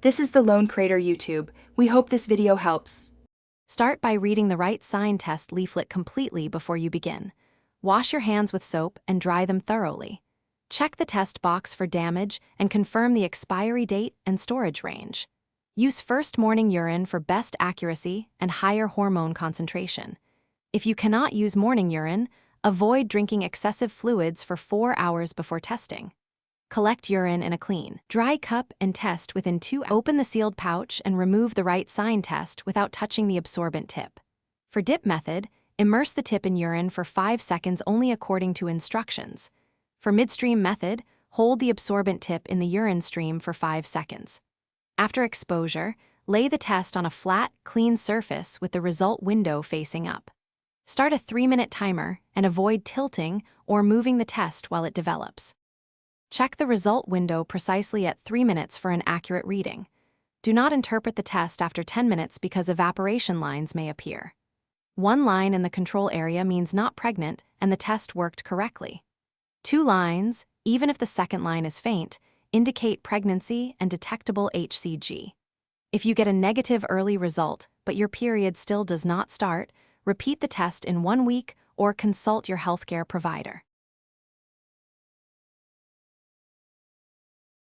This is the Lone Crater YouTube. We hope this video helps. Start by reading the right sign test leaflet completely before you begin. Wash your hands with soap and dry them thoroughly. Check the test box for damage and confirm the expiry date and storage range. Use first morning urine for best accuracy and higher hormone concentration. If you cannot use morning urine, avoid drinking excessive fluids for 4 hours before testing. Collect urine in a clean, dry cup and test within 2 hours. Open the sealed pouch and remove the right sign test without touching the absorbent tip. For dip method, immerse the tip in urine for 5 seconds only according to instructions. For midstream method, hold the absorbent tip in the urine stream for 5 seconds. After exposure, lay the test on a flat, clean surface with the result window facing up. Start a 3-minute timer and avoid tilting or moving the test while it develops. Check the result window precisely at 3 minutes for an accurate reading. Do not interpret the test after 10 minutes because evaporation lines may appear. One line in the control area means not pregnant and the test worked correctly. 2 lines, even if the second line is faint, indicate pregnancy and detectable HCG. If you get a negative early result, but your period still does not start, repeat the test in 1 week or consult your healthcare provider.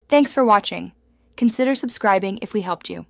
Thanks for watching. Consider subscribing if we helped you.